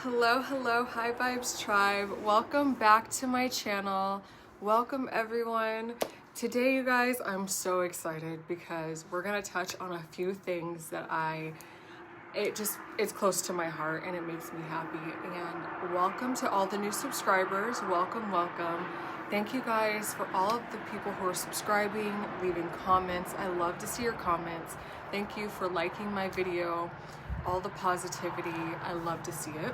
Hello, High Vibes Tribe. Welcome back to my channel. Welcome everyone. Today, you guys, I'm so excited because we're gonna touch on a few things that it's close to my heart and it makes me happy. And welcome to all the new subscribers. Welcome. Thank you guys for all of the people who are subscribing, leaving comments. I love to see your comments. Thank you for liking my video. All the positivity, I love to see it.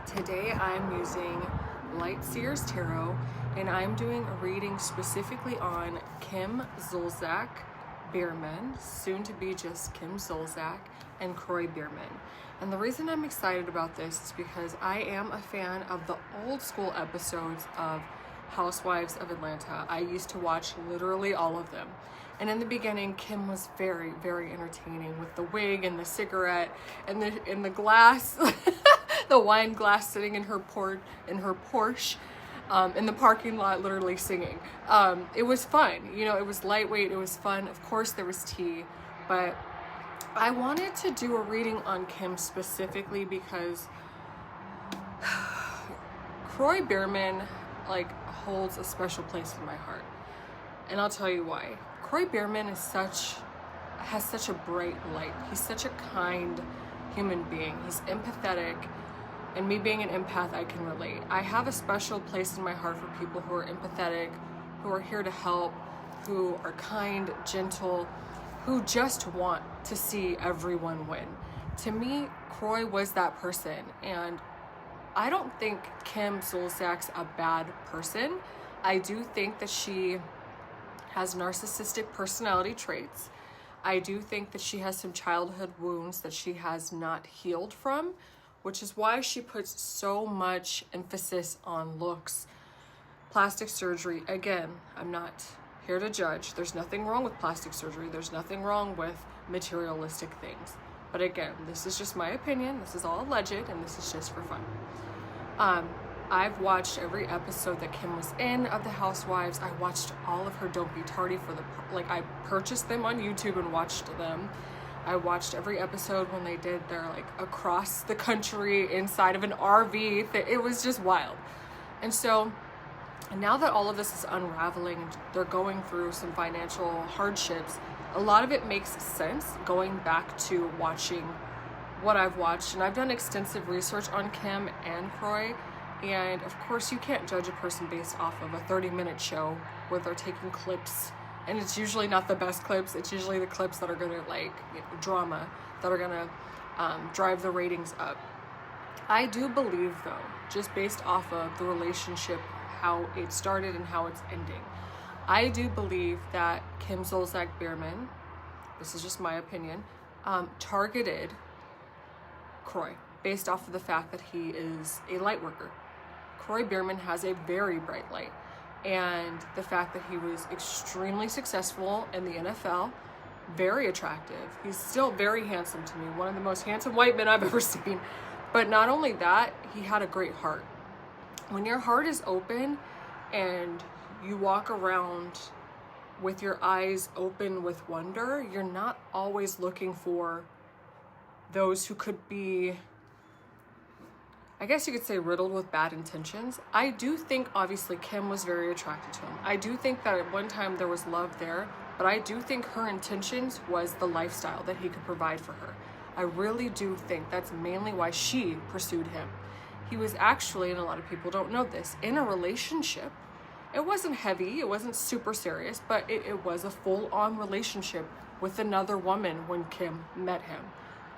Today I'm using Light Seers Tarot and I'm doing a reading specifically on Kim Zolciak Biermann, soon to be just Kim Zolciak, and Kroy Biermann. And the reason I'm excited about this is because I am a fan of the old school episodes of Housewives of Atlanta. I used to watch literally all of them. And in the beginning, Kim was very, very entertaining with the wig and the cigarette and the glass, the wine glass sitting in her Porsche, in the parking lot, literally singing. It was fun, you know. It was lightweight. It was fun. Of course, there was tea, but I wanted to do a reading on Kim specifically because Kroy Biermann holds a special place in my heart, and I'll tell you why. Kroy Biermann has such a bright light. He's such a kind human being. He's empathetic, and me being an empath, I can relate. I have a special place in my heart for people who are empathetic, who are here to help, who are kind, gentle, who just want to see everyone win. To me, Kroy was that person, and I don't think Kim Zolciak's a bad person. I do think that she has narcissistic personality traits. I do think that she has some childhood wounds that she has not healed from, which is why she puts so much emphasis on looks, plastic surgery. Again, I'm not here to judge. There's nothing wrong with plastic surgery. There's nothing wrong with materialistic things. But again, this is just my opinion. This is all alleged, and this is just for fun. I've watched every episode that Kim was in of the Housewives. I watched all of her Don't Be Tardy I purchased them on YouTube and watched them. I watched every episode when they did their across the country inside of an RV. It was just wild. And so now that all of this is unraveling and they're going through some financial hardships, a lot of it makes sense going back to watching what I've watched. And I've done extensive research on Kim and Kroy. And of course, you can't judge a person based off of a 30-minute show where they're taking clips. And it's usually not the best clips. It's usually the clips that are going to, drama, that are going to drive the ratings up. I do believe, though, just based off of the relationship, how it started and how it's ending, I do believe that Kim Zolciak Biermann, this is just my opinion, targeted Kroy based off of the fact that he is a light worker. Kroy Biermann has a very bright light, and the fact that he was extremely successful in the NFL, very attractive. He's still very handsome to me, one of the most handsome white men I've ever seen. But not only that, he had a great heart. When your heart is open and you walk around with your eyes open with wonder, you're not always looking for those who could be, I guess you could say, riddled with bad intentions. I do think obviously Kim was very attracted to him. I do think that at one time there was love there, but I do think her intentions was the lifestyle that he could provide for her. I really do think that's mainly why she pursued him. He was actually, and a lot of people don't know this, in a relationship. It wasn't heavy, it wasn't super serious, but it was a full-on relationship with another woman when Kim met him.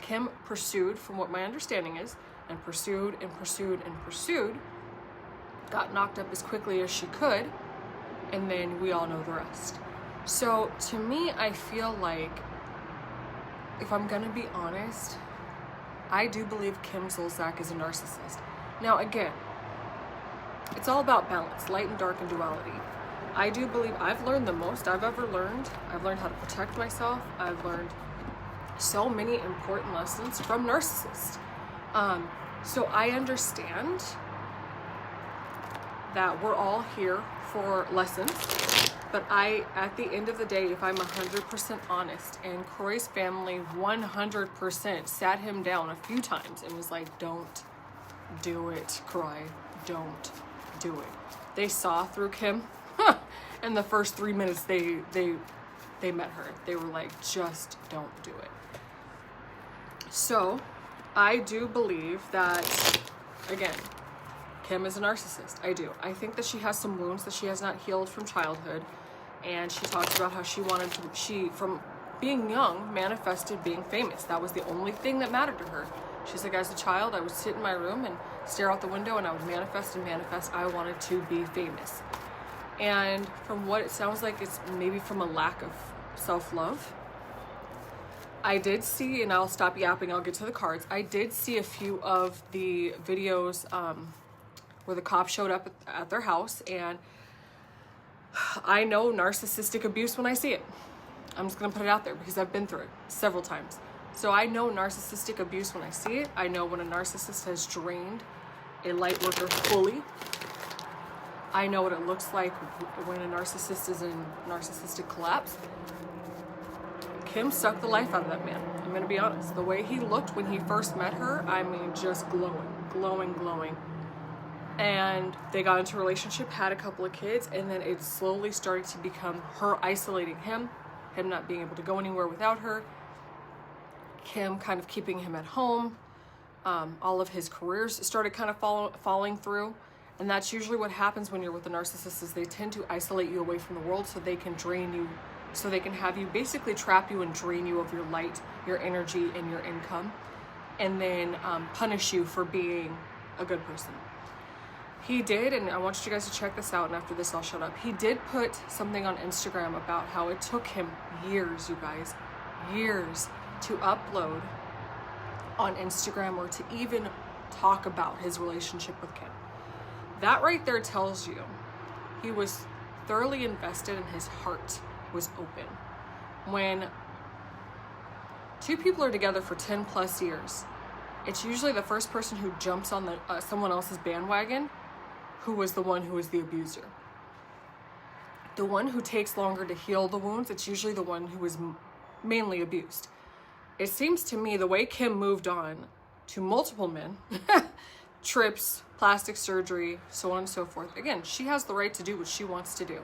Kim pursued, from what my understanding is, and pursued, got knocked up as quickly as she could, and then we all know the rest. So to me, I feel like, if I'm gonna be honest, I do believe Kim Zolciak is a narcissist. Now again, it's all about balance, light and dark and duality. I do believe I've learned the most I've ever learned. I've learned how to protect myself. I've learned so many important lessons from narcissists. So I understand that we're all here for lessons, but at the end of the day, if I'm 100% honest, and Kroy's family 100% sat him down a few times and was like, don't do it, Kroy. Don't do it. They saw through Kim. In the first 3 minutes they met her. They were like, just don't do it. So I do believe that, again, Kim is a narcissist. I do. I think that she has some wounds that she has not healed from childhood. And she talks about how she from being young, manifested being famous. That was the only thing that mattered to her. She's like, as a child, I would sit in my room and stare out the window and I would manifest and manifest. I wanted to be famous. And from what it sounds like, it's maybe from a lack of self-love. I did see, and I'll stop yapping, I'll get to the cards. I did see a few of the videos where the cops showed up at their house, and I know narcissistic abuse when I see it. I'm just gonna put it out there because I've been through it several times. So I know narcissistic abuse when I see it. I know when a narcissist has drained a light worker fully. I know what it looks like when a narcissist is in narcissistic collapse. Kim sucked the life out of that man. I'm gonna be honest. The way he looked when he first met her, I mean, just glowing, glowing, glowing. And they got into a relationship, had a couple of kids, and then it slowly started to become her isolating him not being able to go anywhere without her, Kim kind of keeping him at home. All of his careers started kind of falling through. And that's usually what happens when you're with a narcissist, is they tend to isolate you away from the world so they can drain you, so they can have you basically trap you and drain you of your light, your energy, and your income, and then punish you for being a good person. He did, and I want you guys to check this out, and after this I'll shut up. He did put something on Instagram about how it took him years, you guys, years to upload on Instagram or to even talk about his relationship with Kim. That right there tells you he was thoroughly invested and his heart was open. When two people are together for 10 plus years, it's usually the first person who jumps on someone else's bandwagon who was the one who was the abuser. The one who takes longer to heal the wounds, it's usually the one who was mainly abused. It seems to me the way Kim moved on to multiple men, trips, plastic surgery, so on and so forth. Again, she has the right to do what she wants to do.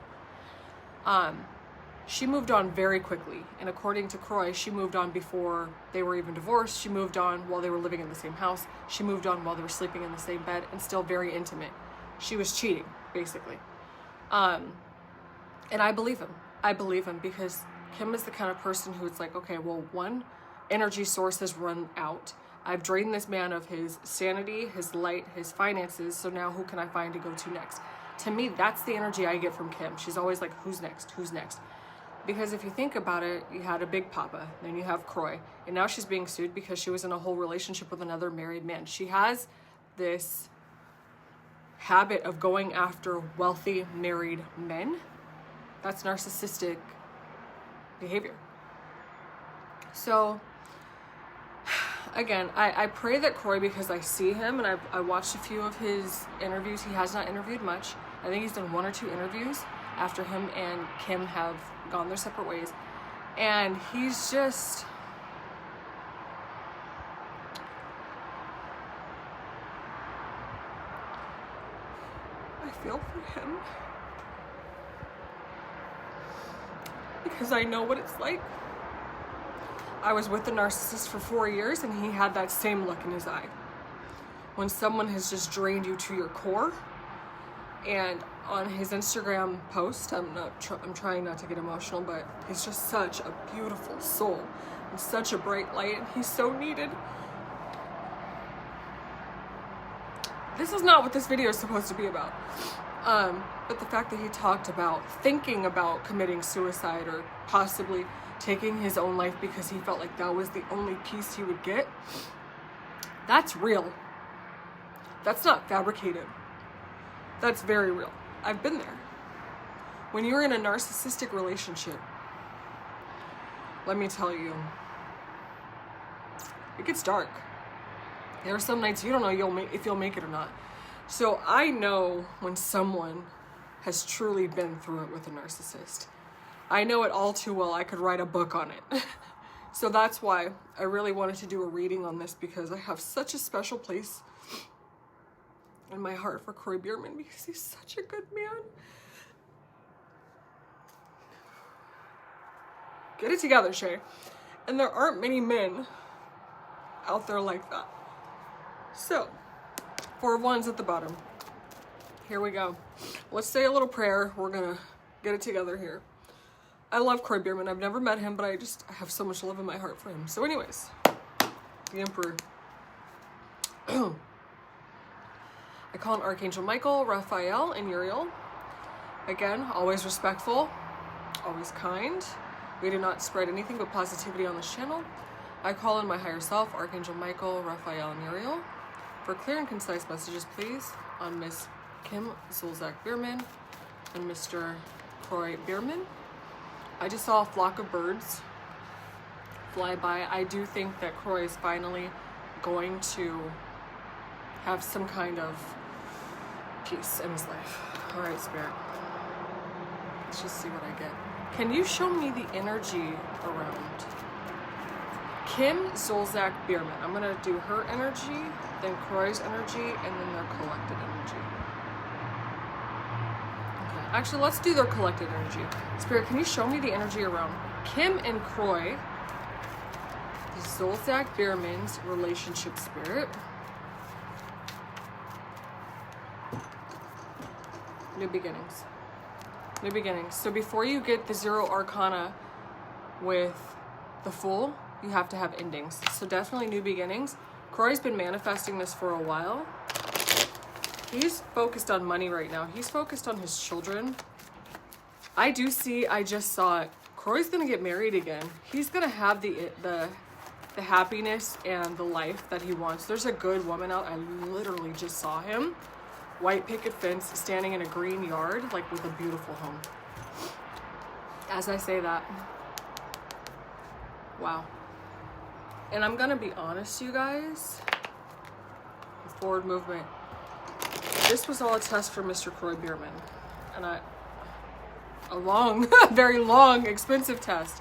She moved on very quickly. And according to Kroy, she moved on before they were even divorced. She moved on while they were living in the same house. She moved on while they were sleeping in the same bed and still very intimate. She was cheating, basically. And I believe him. I believe him because Kim is the kind of person who's like, okay, well, one energy source has run out. I've drained this man of his sanity, his light, his finances, so now who can I find to go to next? To me, that's the energy I get from Kim. She's always like, who's next? Who's next? Because if you think about it, you had a Big Papa, then you have Kroy, and now she's being sued because she was in a whole relationship with another married man. She has this habit of going after wealthy married men. That's narcissistic behavior. So again, I pray that Kroy, because I see him and I watched a few of his interviews. He has not interviewed much. I think he's done 1 or 2 interviews after him and Kim have gone their separate ways. And he's just, I feel for him because I know what it's like. I was with the narcissist for 4 years and he had that same look in his eye. When someone has just drained you to your core. And on his Instagram post, I'm trying not to get emotional, but he's just such a beautiful soul and such a bright light, and he's so needed. This is not what this video is supposed to be about. But the fact that he talked about thinking about committing suicide or possibly taking his own life because he felt like that was the only peace he would get, that's real. That's not fabricated. That's very real. I've been there. When you're in a narcissistic relationship, let me tell you, it gets dark. There are some nights you don't know if you'll make it or not. So I know when someone has truly been through it with a narcissist. I know it all too well. I could write a book on it. So that's why I really wanted to do a reading on this, because I have such a special place in my heart for Kroy Bierman because he's such a good man. Get it together, Shay. And there aren't many men out there like that. So, 4 ones at the bottom. Here we go. Let's say a little prayer. We're gonna get it together here. I love Kroy Bierman. I've never met him, but I have so much love in my heart for him. So anyways, the Emperor. I call on Archangel Michael, Raphael, and Uriel. Again, always respectful, always kind. We do not spread anything but positivity on this channel. I call in my higher self, Archangel Michael, Raphael, and Uriel. For clear and concise messages, please, on Miss Kim Zolzak Bierman and Mr. Kroy Bierman. I just saw a flock of birds fly by. I do think that Kroy is finally going to have some kind of peace in his life. All right, Spirit. Let's just see what I get. Can you show me the energy around Kim Zolzak Bierman? I'm going to do her energy, then Kroy's energy, and then their collected energy. Okay. Actually, let's do their collected energy. Spirit, can you show me the energy around Kim and Kroy, the Zolzak Bierman's relationship, Spirit? New beginnings. New beginnings. So before you get the 0 arcana with the Fool, you have to have endings. So definitely new beginnings. Kroy's been manifesting this for a while. He's focused on money right now. He's focused on his children. I just saw it. Kroy's gonna get married again. He's gonna have the happiness and the life that he wants. There's a good woman out. I literally just saw him. White picket fence, standing in a green yard, like with a beautiful home. As I say that, wow. And I'm gonna be honest, you guys, forward movement. This was all a test for Mr. Kroy Bierman. And a long, very long, expensive test.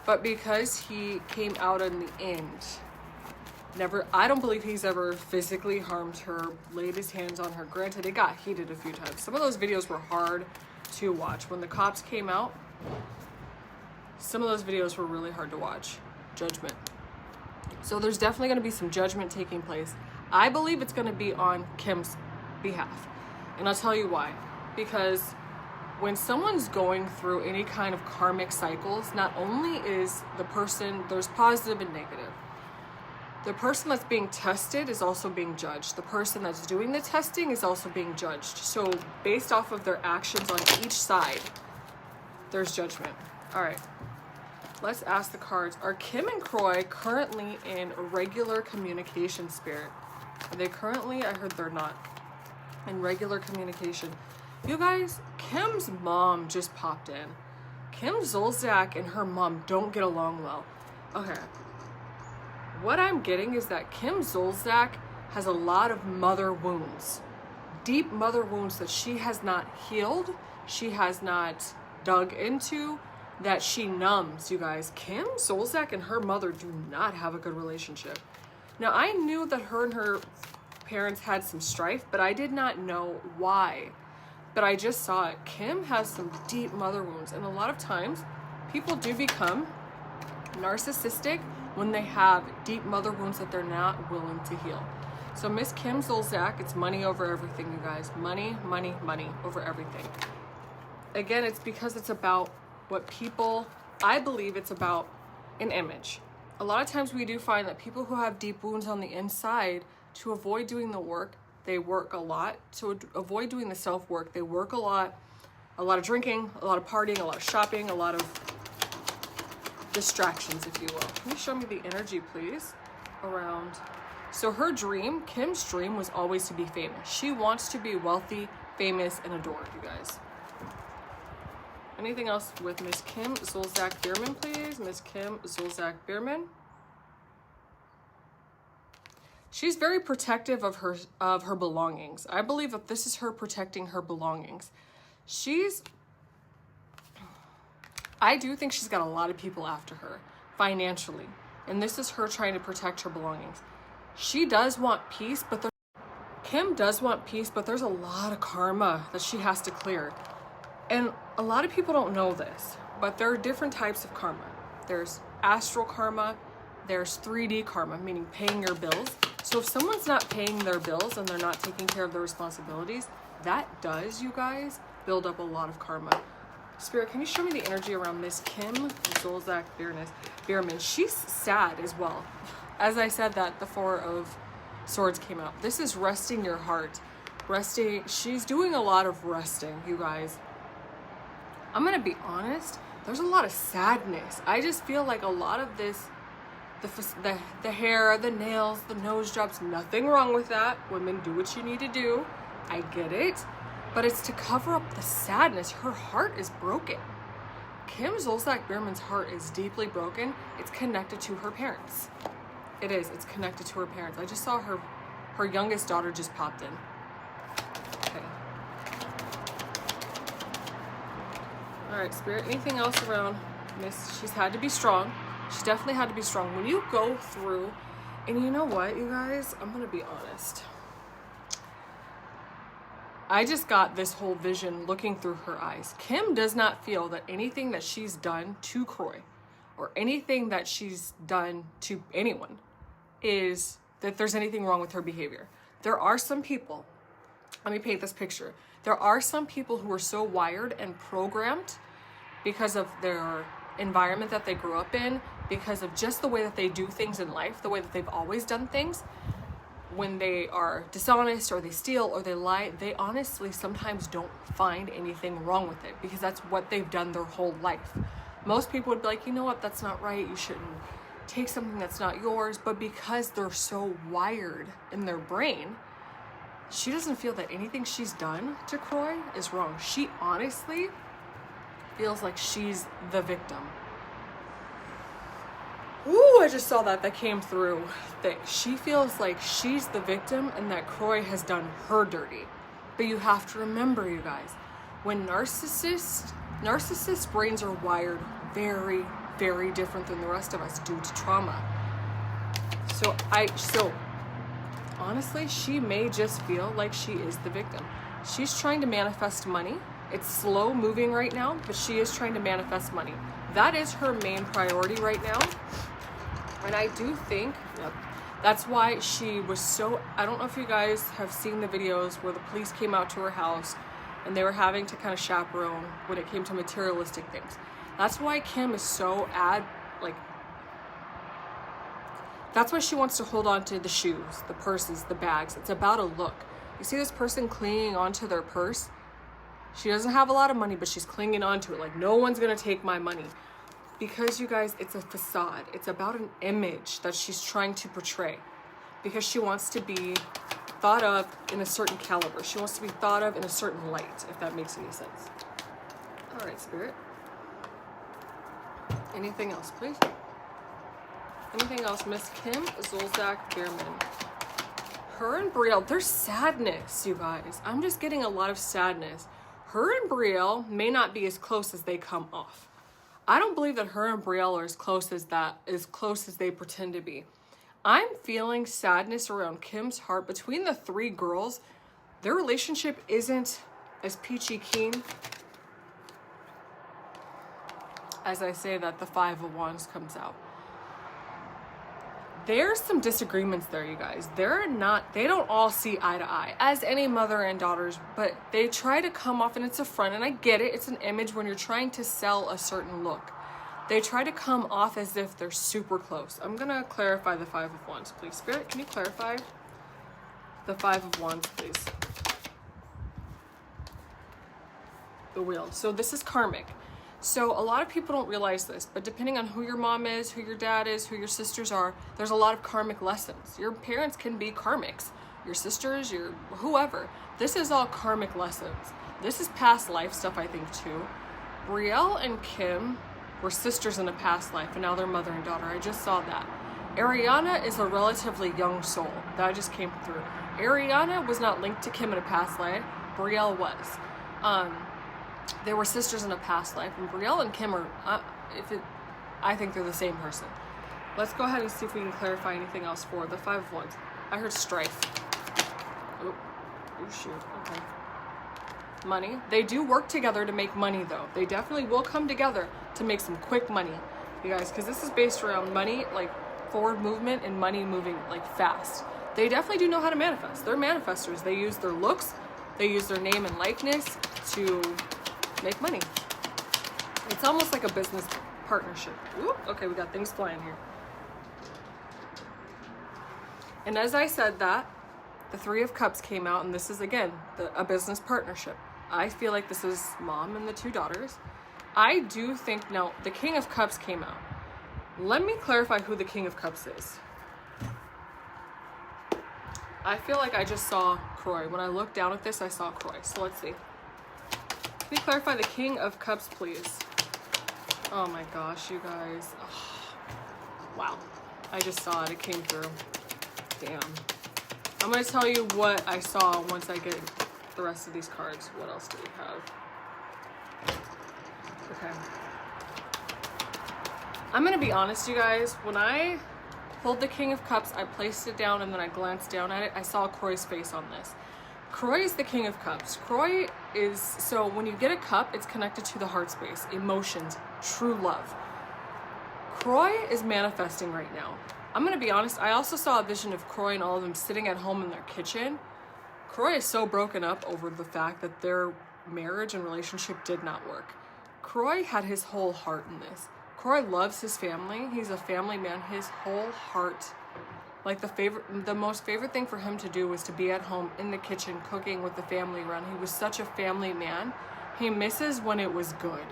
But because he came out in the end, I don't believe he's ever physically harmed her, laid his hands on her. Granted, it got heated a few times. Some of those videos were hard to watch. When the cops came out, some of those videos were really hard to watch. Judgment. So there's definitely going to be some judgment taking place. I believe it's going to be on Kim's behalf. And I'll tell you why. Because when someone's going through any kind of karmic cycles, not only is the person, there's positive and negative. The person that's being tested is also being judged. The person that's doing the testing is also being judged. So based off of their actions on each side, there's judgment. All right, let's ask the cards. Are Kim and Kroy currently in regular communication, Spirit? Are they currently, I heard they're not, in regular communication. You guys, Kim's mom just popped in. Kim Zolzak and her mom don't get along well. Okay. What I'm getting is that Kim Zolzak has a lot of mother wounds, deep mother wounds that she has not healed, she has not dug into, that she numbs, you guys. Kim Zolzak and her mother do not have a good relationship. Now, I knew that her and her parents had some strife, but I did not know why. But I just saw it. Kim has some deep mother wounds, and a lot of times people do become narcissistic when they have deep mother wounds that they're not willing to heal. So Miss Kim Zolzak, it's money over everything, you guys. Money, money, money over everything. Again, it's because it's about what people, I believe it's about an image. A lot of times we do find that people who have deep wounds on the inside, to avoid doing the work, they work a lot. To avoid doing the self-work, they work a lot of drinking, a lot of partying, a lot of shopping, a lot of distractions, if you will. Can you show me the energy, please, around? So her dream, Kim's dream, was always to be famous. She wants to be wealthy, famous, and adored, you guys. Anything else with Miss Kim Zolzak Bierman, please? Miss Kim Zolzak Bierman. She's very protective of her belongings. I believe that this is her protecting her belongings. I do think she's got a lot of people after her financially. And this is her trying to protect her belongings. She does want peace, but Kim does want peace, but there's a lot of karma that she has to clear. And a lot of people don't know this, but there are different types of karma. There's astral karma, there's 3D karma, meaning paying your bills. So if someone's not paying their bills and they're not taking care of their responsibilities, that does, you guys, build up a lot of karma. Spirit, can you show me the energy around Miss Kim Zolciak Bierman? She's sad as well. As I said that, the Four of Swords came out. This is resting your heart. Resting. She's doing a lot of resting, you guys. I'm going to be honest. There's a lot of sadness. I just feel like a lot of this, the hair, the nails, the nose jobs, nothing wrong with that. Women, do what you need to do. I get it. But it's to cover up the sadness. Her heart is broken. Kim Zolciak Bierman's heart is deeply broken. It's connected to her parents. It is. It's connected to her parents. I just saw her youngest daughter just popped in. Okay. All right, Spirit. Anything else around Miss? She's had to be strong. She's definitely had to be strong. When you go through, and you know what, you guys? I'm going to be honest. I just got this whole vision looking through her eyes. Kim does not feel that anything that she's done to Kroy or anything that she's done to anyone is that there's anything wrong with her behavior. There are some people, let me paint this picture. There are some people who are so wired and programmed because of their environment that they grew up in, because of just the way that they do things in life, the way that they've always done things. When they are dishonest or they steal or they lie, they honestly sometimes don't find anything wrong with it because that's what they've done their whole life. Most people would be like, you know what, that's not right. You shouldn't take something that's not yours. But because they're so wired in their brain, she doesn't feel that anything she's done to Kroy is wrong. She honestly feels like she's the victim. Ooh, I just saw that came through thick. She feels like she's the victim and that Kroy has done her dirty. But you have to remember, you guys, when narcissist brains are wired very, very different than the rest of us due to trauma. So honestly, she may just feel like she is the victim. She's trying to manifest money. It's slow moving right now, but she is trying to manifest money. That is her main priority right now. And I do think that's why she was so, I don't know if you guys have seen the videos where the police came out to her house and they were having to kind of chaperone when it came to materialistic things. That's why Kim is so that's why she wants to hold on to the shoes, the purses, the bags. It's about a look. You see this person clinging onto their purse? She doesn't have a lot of money, but she's clinging onto it like no one's gonna take my money. Because, you guys, it's a facade. It's about an image that she's trying to portray. Because she wants to be thought of in a certain caliber. She wants to be thought of in a certain light, if that makes any sense. All right, Spirit. Anything else, please? Anything else? Miss Kim Zolciak Bierman. Her and Brielle, there's sadness, you guys. I'm just getting a lot of sadness. Her and Brielle may not be as close as they come off. I don't believe that her and Brielle are as close as they pretend to be. I'm feeling sadness around Kim's heart. Between the three girls, their relationship isn't as peachy keen. As I say that, the Five of Wands comes out. There's some disagreements there, you guys. They don't all see eye to eye, as any mother and daughters, but they try to come off, and it's a front, and I get it. It's an image when you're trying to sell a certain look. They try to come off as if they're super close. I'm going to clarify the Five of Wands, please. Spirit, can you clarify the Five of Wands, please? The Wheel. So this is karmic. So a lot of people don't realize this, but depending on who your mom is, who your dad is, who your sisters are, there's a lot of karmic lessons. Your parents can be karmics. Your sisters, your whoever. This is all karmic lessons. This is past life stuff, I think, too. Brielle and Kim were sisters in a past life, and now they're mother and daughter. I just saw that. Ariana is a relatively young soul. That just came through. Ariana was not linked to Kim in a past life. Brielle was. They were sisters in a past life, and Brielle and Kim are, I think they're the same person. Let's go ahead and see if we can clarify anything else for the Five of Wands. I heard strife. Oh, oh shoot, okay. Money. They do work together to make money though. They definitely will come together to make some quick money, you guys, because this is based around money, like forward movement and money moving like fast. They definitely do know how to manifest. They're manifestors. They use their looks, they use their name and likeness to make money. It's almost like a business partnership. Ooh, okay, we got things flying here. And as I said that, the Three of Cups came out, and this is, again, a business partnership. I feel like this is mom and the two daughters. I do think, now, the King of Cups came out. Let me clarify who the King of Cups is. I feel like I just saw Kroy. When I looked down at this, I saw Kroy. So let's see. Can you clarify the King of Cups, please? Oh my gosh, you guys. Oh, wow. I just saw it. It came through. Damn. I'm going to tell you what I saw once I get the rest of these cards. What else do we have? Okay. I'm going to be honest, you guys. When I pulled the King of Cups, I placed it down and then I glanced down at it. I saw Kroy's face on this. Kroy is the King of Cups. Kroy is, so when you get a cup, it's connected to the heart space, emotions, true love. Kroy is manifesting right now. I'm going to be honest, I also saw a vision of Kroy and all of them sitting at home in their kitchen. Kroy is so broken up over the fact that their marriage and relationship did not work. Kroy had his whole heart in this. Kroy loves his family. He's a family man. His whole heart, like the most favorite thing for him to do was to be at home in the kitchen cooking with the family around. He was such a family man. He misses when it was good.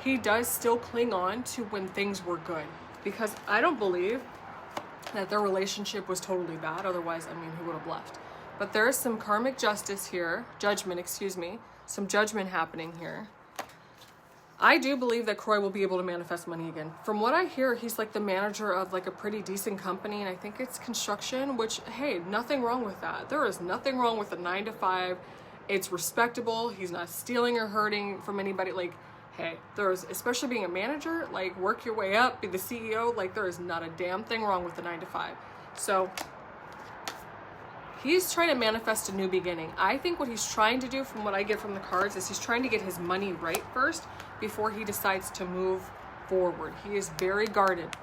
He does still cling on to when things were good, because I don't believe that their relationship was totally bad. Otherwise, I mean, he would have left. But there is some karmic justice here, judgment, excuse me, some judgment happening here. I do believe that Kroy will be able to manifest money again. From what I hear, he's like the manager of like a pretty decent company, and I think it's construction, which, hey, nothing wrong with that. There is nothing wrong with a 9-to-5. It's respectable. He's not stealing or hurting from anybody. Like, hey, there's, especially being a manager, like work your way up, be the CEO, like there is not a damn thing wrong with the 9-to-5. So he's trying to manifest a new beginning. I think what he's trying to do, from what I get from the cards, is he's trying to get his money right first before he decides to move forward. He is very guarded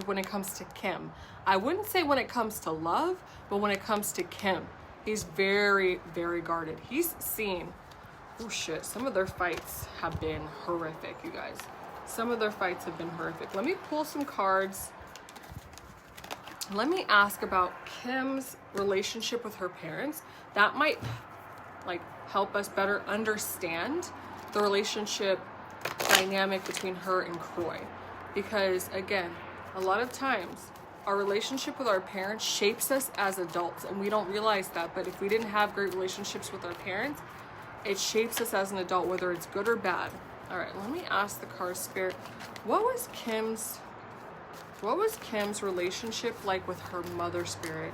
when it comes to Kim. I wouldn't say when it comes to love, but when it comes to Kim, he's very, very guarded. He's seen, oh shit, some of their fights have been horrific, you guys. Some of their fights have been horrific. Let me pull some cards. Let me ask about Kim's relationship with her parents. That might like help us better understand the relationship dynamic between her and Kroy. Because again, a lot of times our relationship with our parents shapes us as adults, and we don't realize that. But if we didn't have great relationships with our parents, it shapes us as an adult, whether it's good or bad. All right, let me ask the card spirit, what was Kim's relationship like with her mother spirit?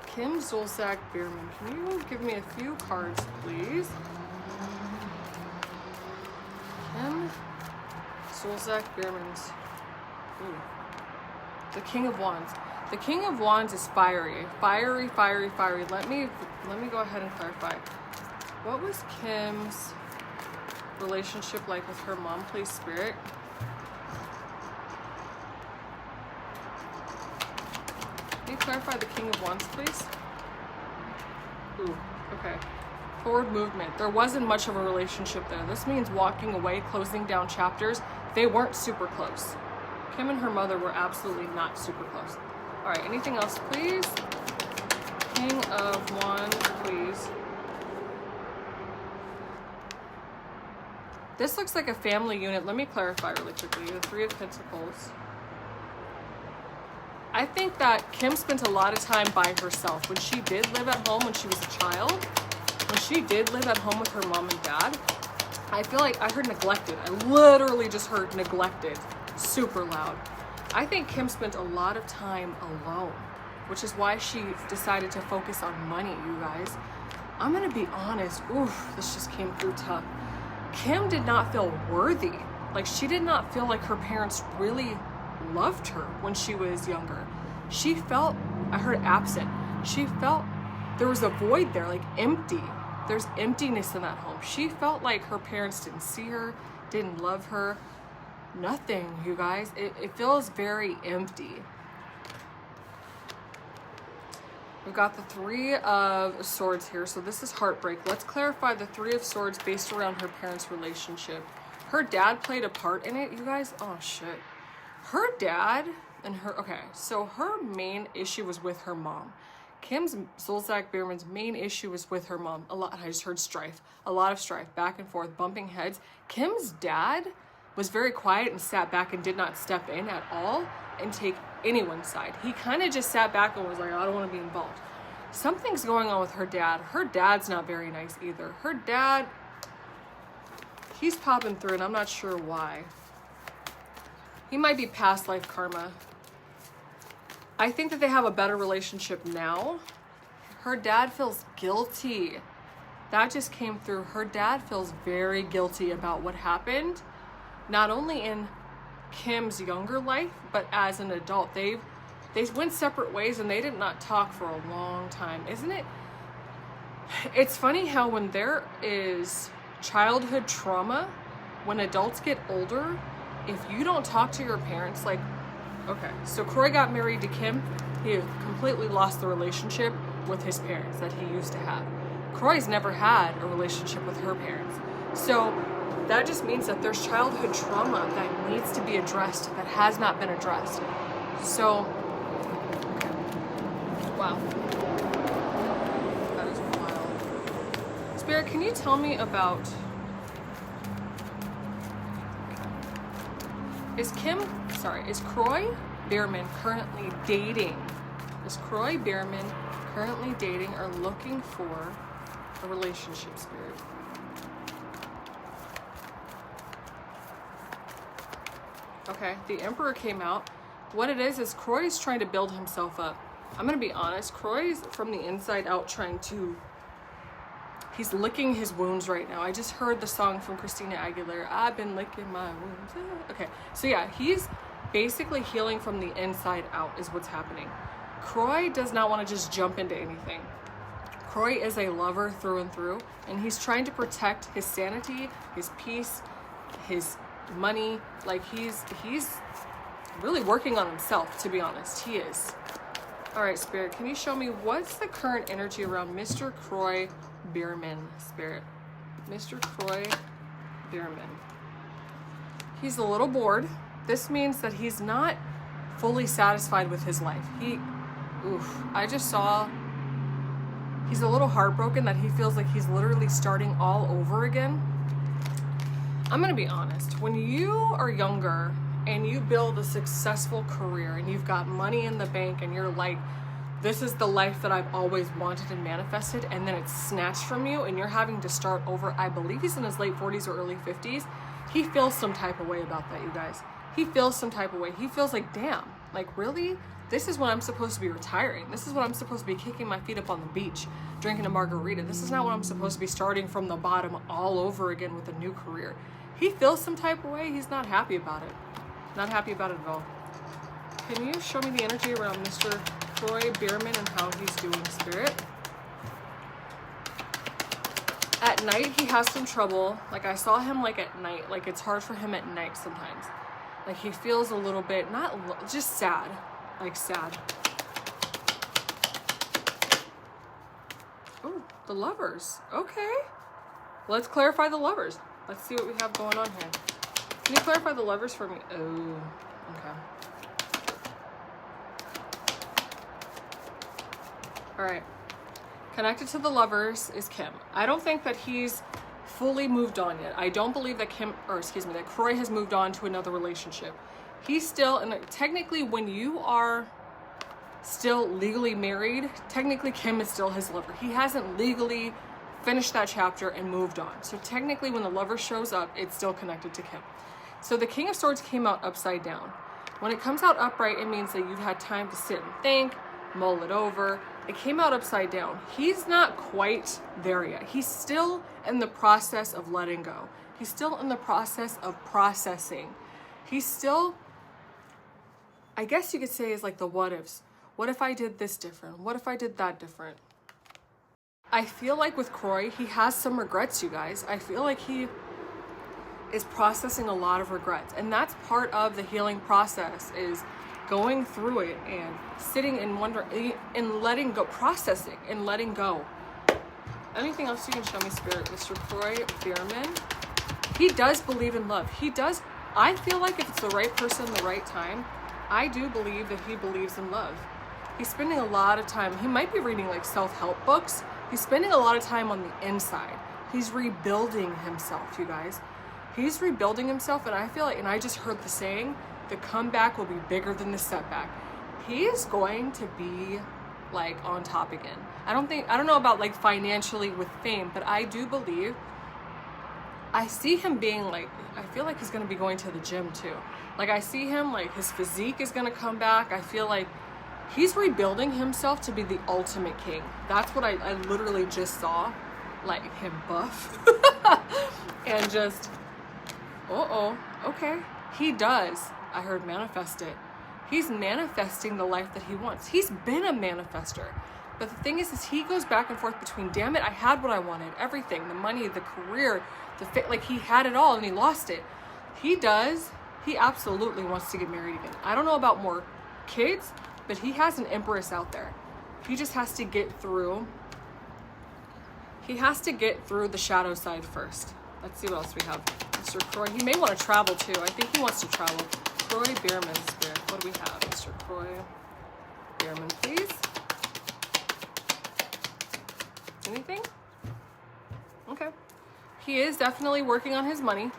Kim Zolzak Bierman, can you give me a few cards, please? Kim Zolzak Bierman's, the King of Wands. The King of Wands is fiery. Fiery. Let me go ahead and clarify. What was Kim's relationship like with her mom, please, spirit? Can you clarify the King of Wands, please? Ooh, okay. Forward movement. There wasn't much of a relationship there. This means walking away, closing down chapters. They weren't super close. Kim and her mother were absolutely not super close. All right, anything else, please? King of Wands, please. This looks like a family unit. Let me clarify really quickly. The Three of Pentacles. I think that Kim spent a lot of time by herself. When she did live at home when she was a child, when she did live at home with her mom and dad, I feel like I heard neglected. I literally just heard neglected super loud. I think Kim spent a lot of time alone, which is why she decided to focus on money, you guys. I'm gonna be honest. Oof, this just came through tough. Kim did not feel worthy. Like, she did not feel like her parents really loved her when she was younger. She felt, I heard absent. She felt there was a void there, like empty. There's emptiness in that home. She felt like her parents didn't see her, didn't love her. Nothing, you guys. It feels very empty. We've got the Three of Swords here. So this is heartbreak. Let's clarify the Three of Swords based around her parents' relationship. Her dad played a part in it, you guys. Oh, shit. Her dad and her... Okay, so her main issue was with her mom. Kim's Zolzak Bierman's main issue was with her mom. I just heard strife. A lot of strife. Back and forth. Bumping heads. Kim's dad was very quiet and sat back and did not step in at all and take anyone's side. He kind of just sat back and was like, I don't want to be involved. Something's going on with her dad. Her dad's not very nice either. Her dad, he's popping through and I'm not sure why. He might be past life karma. I think that they have a better relationship now. Her dad feels guilty. That just came through. Her dad feels very guilty about what happened. Not only in Kim's younger life, but as an adult. They went separate ways and they did not talk for a long time. Isn't it? It's funny how when there is childhood trauma, when adults get older, if you don't talk to your parents, like, okay, so Kroy got married to Kim. He completely lost the relationship with his parents that he used to have. Kroy's never had a relationship with her parents. So that just means that there's childhood trauma that needs to be addressed that has not been addressed. So, okay. Wow. That is wild. Spirit, can you tell me about... Is Kroy Bierman currently dating? Is Kroy Bierman currently dating or looking for a relationship, Spirit? Okay, the Emperor came out. What it is Kroy's trying to build himself up. I'm going to be honest. Kroy's from the inside out trying to... He's licking his wounds right now. I just heard the song from Christina Aguilera. I've been licking my wounds. Okay, so yeah, he's basically healing from the inside out is what's happening. Kroy does not want to just jump into anything. Kroy is a lover through and through, and he's trying to protect his sanity, his peace, his money. Like he's really working on himself, to be honest. He is. All right, Spirit, can you show me what's the current energy around Mr. Kroy Bierman, Spirit? Mr. Kroy Bierman. He's a little bored. This means that he's not fully satisfied with his life. I just saw he's a little heartbroken that he feels like he's literally starting all over again. I'm gonna be honest, when you are younger and you build a successful career and you've got money in the bank and you're like, this is the life that I've always wanted and manifested, and then it's snatched from you and you're having to start over. I believe he's in his late 40s or early 50s. He feels some type of way about that, you guys. He feels some type of way. He feels like, damn, like really? This is when I'm supposed to be retiring. This is when I'm supposed to be kicking my feet up on the beach, drinking a margarita. This is not when I'm supposed to be starting from the bottom all over again with a new career. He feels some type of way. He's not happy about it. Not happy about it at all. Can you show me the energy around Mr. Kroy Bierman and how he's doing, Spirit? At night, he has some trouble. Like, I saw him, like, at night. Like, it's hard for him at night sometimes. Like, he feels a little bit, just sad. Like, sad. Oh, the Lovers. Okay. Let's clarify the Lovers. Let's see what we have going on here. Can you clarify the Lovers for me? Oh, okay. All right. Connected to the Lovers is Kim. I don't think that he's fully moved on yet. I don't believe that that Kroy has moved on to another relationship. He's still, and technically when you are still legally married, technically Kim is still his lover. He hasn't legally finished that chapter and moved on. So technically when the Lover shows up, it's still connected to Kim. So the King of Swords came out upside down. When it comes out upright, it means that you've had time to sit and think, mull it over. It came out upside down. He's not quite there yet. He's still in the process of letting go. He's still in the process of processing. He's still, I guess you could say, is like the what ifs. What if I did this different? What if I did that different? I feel like with Kroy, he has some regrets, you guys. I feel like he is processing a lot of regrets. And that's part of the healing process, is going through it and sitting and wondering and letting go, processing and letting go. Anything else you can show me, Spirit? Mr. Kroy Biermann, he does believe in love. He does. I feel like if it's the right person, the right time, I do believe that he believes in love. He's spending a lot of time. He might be reading like self-help books. He's spending a lot of time on the inside. He's rebuilding himself, you guys. He's rebuilding himself, and I feel like, and I just heard the saying, the comeback will be bigger than the setback. He is going to be like on top again. I don't know about like financially with fame, but I do believe, I see him being like, I feel like he's going to be going to the gym too. Like I see him, like his physique is going to come back. I feel like he's rebuilding himself to be the ultimate king. That's what I literally just saw, like him buff and just, okay. He does. I heard manifest it. He's manifesting the life that he wants. He's been a manifester. But the thing is he goes back and forth between, damn it, I had what I wanted, everything, the money, the career, the fit, like he had it all and he lost it. He absolutely wants to get married again. I don't know about more kids, but he has an empress out there. He just has to get through. He has to get through the shadow side first. Let's see what else we have. Mr. Kroy, he may want to travel too. I think he wants to travel. Kroy Biermann, Spirit. What do we have? Mr. Kroy Biermann, please. Anything? Okay. He is definitely working on his money.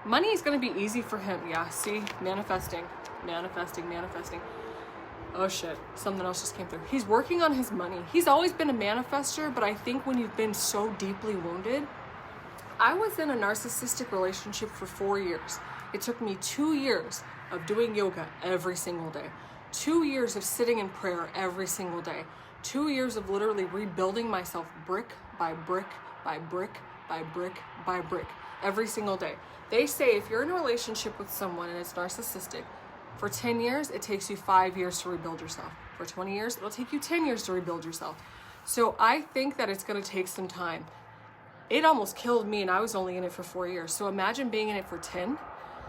Money is going to be easy for him. Yeah, see? Manifesting. Oh shit, something else just came through. He's working on his money. He's always been a manifester, but I think when you've been so deeply wounded, I was in a narcissistic relationship for 4 years. It took me 2 years of doing yoga every single day. 2 years of sitting in prayer every single day. 2 years of literally rebuilding myself brick by brick by brick by brick by brick every single day. They say if you're in a relationship with someone and it's narcissistic, for 10 years, it takes you 5 years to rebuild yourself. For 20 years, it'll take you 10 years to rebuild yourself. So I think that it's going to take some time. It almost killed me, and I was only in it for 4 years. So imagine being in it for 10.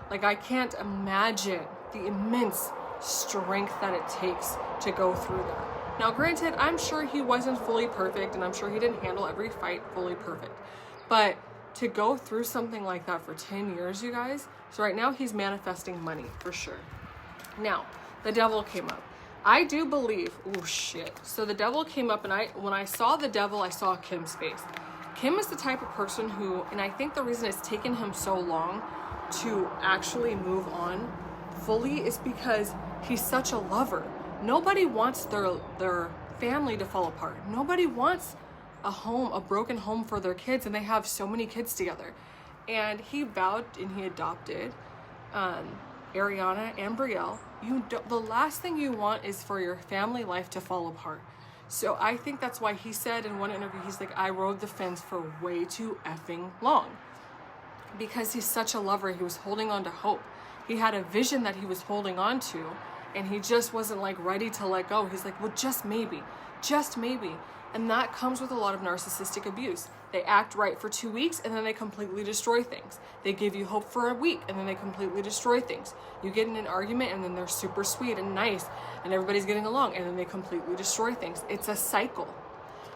Like, I can't imagine the immense strength that it takes to go through that. Now, granted, I'm sure he wasn't fully perfect, and I'm sure he didn't handle every fight fully perfect. But to go through something like that for 10 years, you guys, so right now he's manifesting money for sure. Now, the devil came up. I do believe, oh shit. So the devil came up, and when I saw the devil, I saw Kim's face. Kim is the type of person who, and I think the reason it's taken him so long to actually move on fully is because he's such a lover. Nobody wants their family to fall apart. Nobody wants a broken home for their kids, and they have so many kids together. And he vowed and he adopted Ariana and Brielle. The last thing you want is for your family life to fall apart. So I think that's why he said in one interview, he's like, I rode the fence for way too effing long. Because he's such a lover, he was holding on to hope. He had a vision that he was holding on to, and he just wasn't like ready to let go. He's like, well, just maybe. And that comes with a lot of narcissistic abuse. They act right for 2 weeks, and then they completely destroy things. They give you hope for a week, and then they completely destroy things. You get in an argument, and then they're super sweet and nice, and everybody's getting along, and then they completely destroy things. It's a cycle.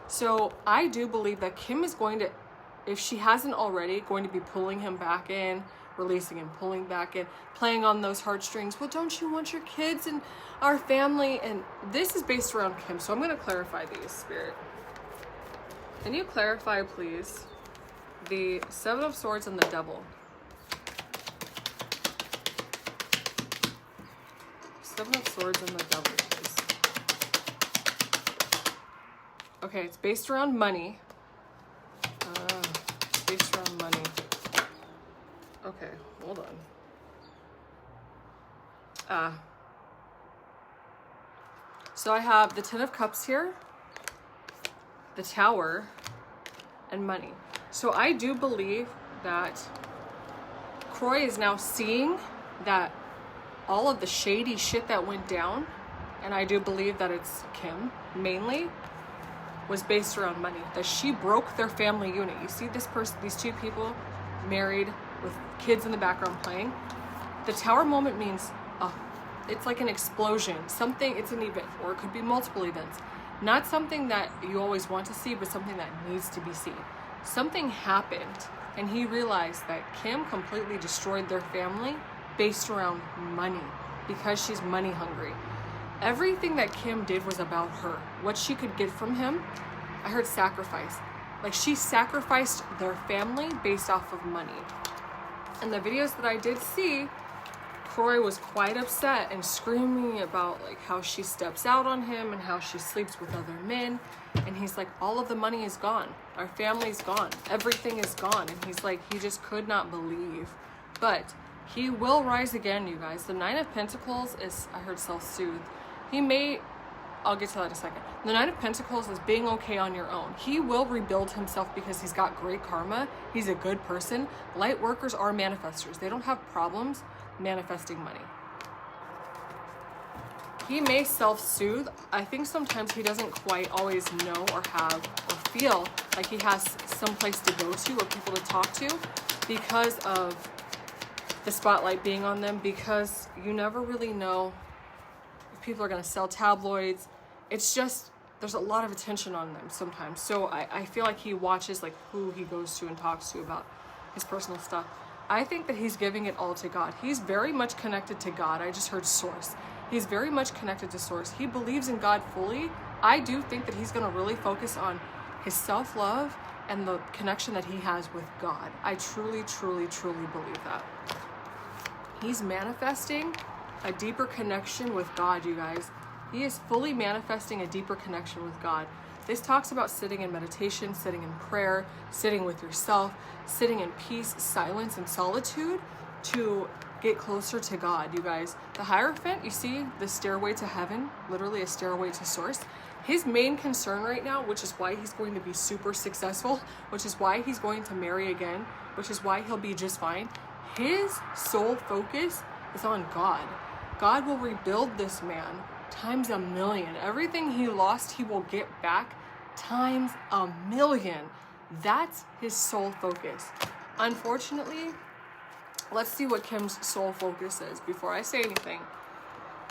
So I do believe that Kim is going to, if she hasn't already, going to be pulling him back in, releasing him, pulling back in, playing on those heartstrings. Well, don't you want your kids and our family? And this is based around Kim, so I'm going to clarify these, Spirit. Can you clarify, please, the Seven of Swords and the Devil? Seven of Swords and the Devil, please. Okay, it's based around money. It's based around money. Okay, hold on. So I have the Ten of Cups here, the Tower, and money. So I do believe that Kroy is now seeing that all of the shady shit that went down, and I do believe that it's Kim mainly. was based around money, that she broke their family unit. You see these two people married with kids in the background playing. The tower moment means it's like an explosion, something, it's an event, or it could be multiple events. Not something that you always want to see, but something that needs to be seen. Something happened, and he realized that Kim completely destroyed their family based around money, because she's money hungry. Everything that Kim did was about her, what she could get from him. I heard sacrifice. Like, she sacrificed their family based off of money. In the videos that I did see, Kroy was quite upset and screaming about like how she steps out on him and how she sleeps with other men. And he's like, all of the money is gone. Our family's gone. Everything is gone. And he's like, he just could not believe. But he will rise again, you guys. The Nine of Pentacles is, I heard, self-soothe. I'll get to that in a second. The Nine of Pentacles is being okay on your own. He will rebuild himself because he's got great karma. He's a good person. Light workers are manifestors. They don't have problems manifesting money. He may self-soothe. I think sometimes he doesn't quite always know or have or feel like he has some place to go to or people to talk to because of the spotlight being on them, because you never really know if people are going to sell tabloids. It's just, there's a lot of attention on them sometimes. So I feel like he watches like who he goes to and talks to about his personal stuff. I think that he's giving it all to God. He's very much connected to God. I just heard source. He's very much connected to source. He believes in God fully. I do think that he's going to really focus on his self-love and the connection that he has with God. I truly, truly, truly believe that. He's manifesting a deeper connection with God, you guys. He is fully manifesting a deeper connection with God. This talks about sitting in meditation, sitting in prayer, sitting with yourself, sitting in peace, silence, and solitude to get closer to God, you guys. The Hierophant, you see the stairway to heaven, literally a stairway to source. His main concern right now, which is why he's going to be super successful, which is why he's going to marry again, which is why he'll be just fine. His sole focus is on God. God will rebuild this man times 1,000,000. Everything he lost, he will get back times 1,000,000. That's his sole focus. Unfortunately, let's see what Kim's sole focus is before I say anything.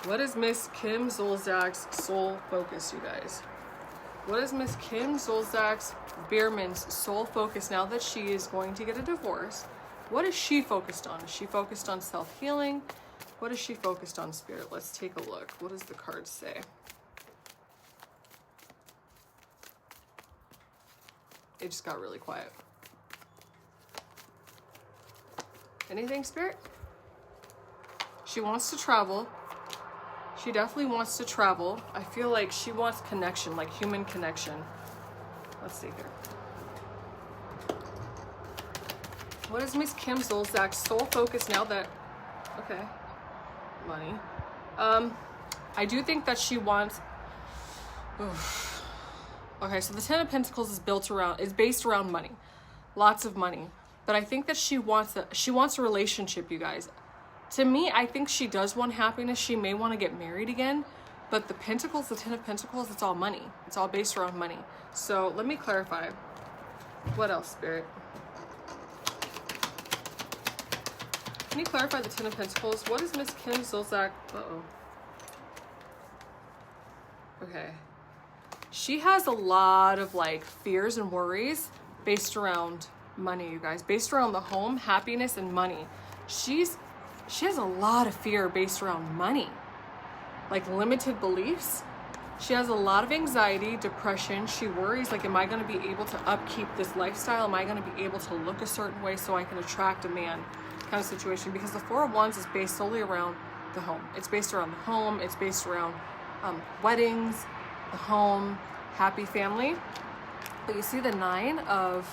What is Miss Kim Zolciak's sole focus, you guys? What is Miss Kim Zolciak Biermann's sole focus now that she is going to get a divorce? What is she focused on? Is she focused on self-healing? What is she focused on, Spirit? Let's take a look. What does the card say? It just got really quiet. Anything, Spirit? She wants to travel. She definitely wants to travel. I feel like she wants connection, like human connection. Let's see here. What is Miss Kim Zolciak's sole focus now that... Okay. Money. I do think that she wants... Okay, so the Ten of Pentacles is based around money. Lots of money. But I think that she wants a relationship, you guys. To me, I think she does want happiness. She may want to get married again. But the Pentacles, the Ten of Pentacles, it's all money. It's all based around money. So let me clarify. What else, Spirit? Can you clarify the Ten of Pentacles? What is Miss Kim Zolciak? Uh-oh. Okay. She has a lot of like fears and worries based around money, you guys. Based around the home, happiness, and money. She has a lot of fear based around money. Like limited beliefs. She has a lot of anxiety, depression. She worries like, am I going to be able to upkeep this lifestyle? Am I going to be able to look a certain way so I can attract a man? Kind of situation, because the Four of Wands is based solely around the home. It's based around the home. It's based around weddings, the home, happy family. But you see the Nine of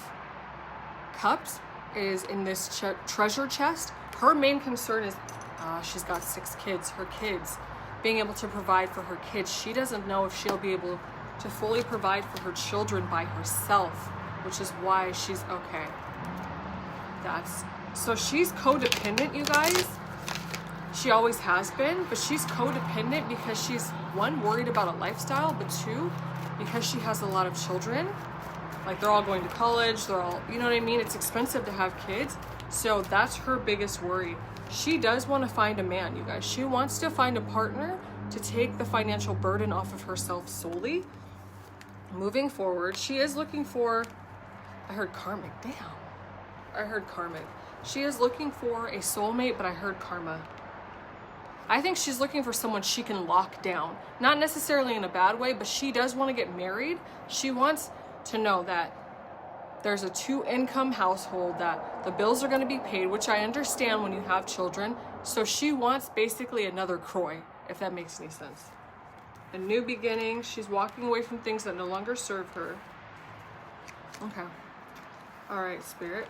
Cups is in this treasure chest. Her main concern is she's got 6 kids. Her kids, being able to provide for her kids. She doesn't know if she'll be able to fully provide for her children by herself, which is why she's okay. So she's codependent, you guys. She always has been, but she's codependent because she's, 1, worried about a lifestyle, but 2, because she has a lot of children. Like, they're all going to college, they're all, you know what I mean? It's expensive to have kids. So that's her biggest worry. She does want to find a man, you guys. She wants to find a partner to take the financial burden off of herself solely. Moving forward, she is looking for, I heard karmic, damn. I heard karmic. She is looking for a soulmate, but I heard karma. I think she's looking for someone she can lock down. Not necessarily in a bad way, but she does want to get married. She wants to know that there's a 2-income household, that the bills are going to be paid, which I understand when you have children. So she wants basically another Kroy, if that makes any sense. A new beginning. She's walking away from things that no longer serve her. Okay. All right, Spirit.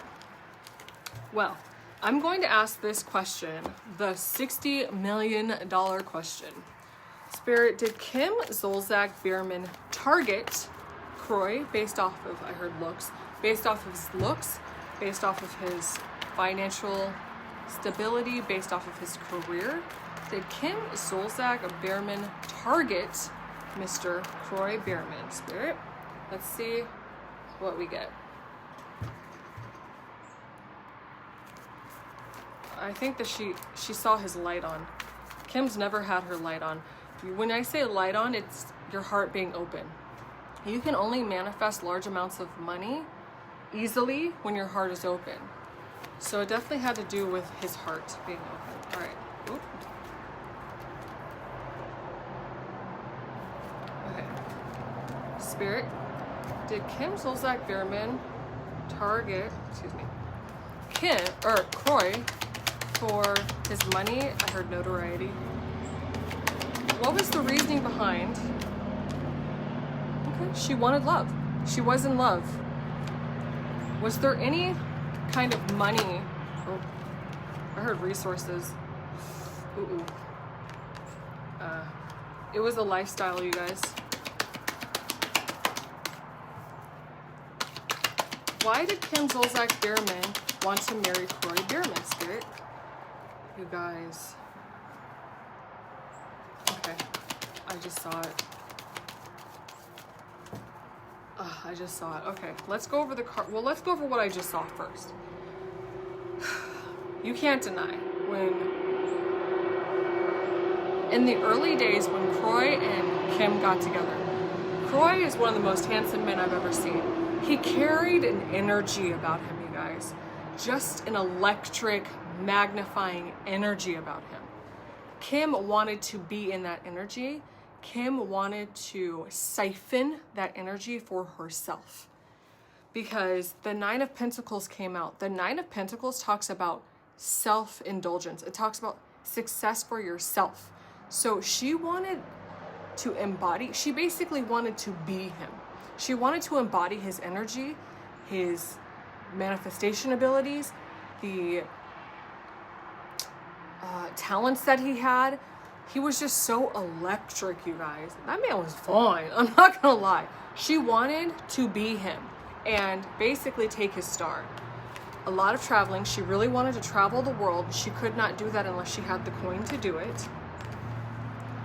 Well, I'm going to ask this question, the $60 million question. Spirit, did Kim Zolciak Biermann target Kroy based off of, I heard looks, based off of his looks, based off of his financial stability, based off of his career? Did Kim Zolciak Biermann target Mr. Kroy Biermann? Spirit, let's see what we get. I think that she saw his light on. Kim's never had her light on. When I say light on, it's your heart being open. You can only manifest large amounts of money easily when your heart is open. So it definitely had to do with his heart being open. All right. Oop. Okay. Spirit, did Kim Zolciak Biermann target, Kroy for his money? I heard notoriety. What was the reasoning behind? Okay, she wanted love. She was in love. Was there any kind of money? Oh, I heard resources. Ooh. It was a lifestyle, you guys. Why did Kim Zolciak Biermann want to marry Kroy Biermann, Spirit? You guys. Okay. I just saw it. I just saw it. Okay. Let's go over the card. Well, let's go over what I just saw first. You can't deny when, in the early days when Kroy and Kim got together, Kroy is one of the most handsome men I've ever seen. He carried an energy about him, you guys. Just an electric, magnifying energy about him. Kim wanted to be in that energy. Kim wanted to siphon that energy for herself. Because the 9 of Pentacles came out. The 9 of Pentacles talks about self-indulgence. It talks about success for yourself. So she wanted to embody, she basically wanted to be him. She wanted to embody his energy, his manifestation abilities, the talents that he had. He was just so electric, you guys. That man was fine. I'm not gonna lie. She wanted to be him and basically take his star. A lot of traveling. She really wanted to travel the world. She could not do that unless she had the coin to do it.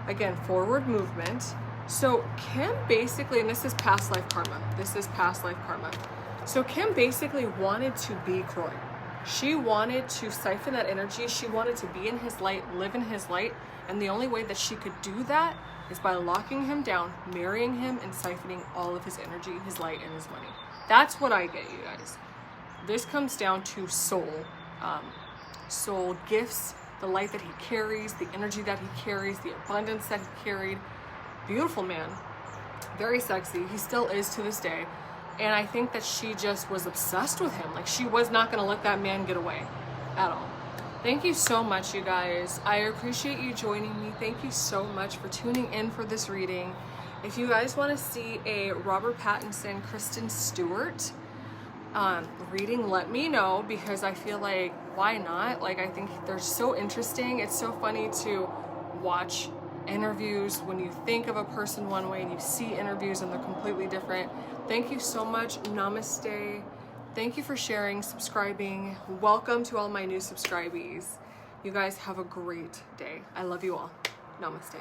Again, forward movement. So Kim basically, and this is past life karma. This is past life karma. So Kim basically wanted to be Kroy. She wanted to siphon that energy. She wanted to be in his light, live in his light. And the only way that she could do that is by locking him down, marrying him, and siphoning all of his energy, his light, and his money. That's what I get, you guys. This comes down to soul. Soul gifts, the light that he carries, the energy that he carries, the abundance that he carried. Beautiful man. Very sexy. He still is to this day. And I think that she just was obsessed with him. Like, she was not going to let that man get away at all. Thank you so much, you guys. I appreciate you joining me. Thank you so much for tuning in for this reading. If you guys want to see a Robert Pattinson, Kristen Stewart reading, let me know, because I feel like, why not? Like, I think they're so interesting. It's so funny to watch interviews when you think of a person one way and you see interviews and they're completely different. Thank you so much. Namaste. Thank you for sharing, subscribing. Welcome to all my new subscribees. You guys have a great day. I love you all. Namaste.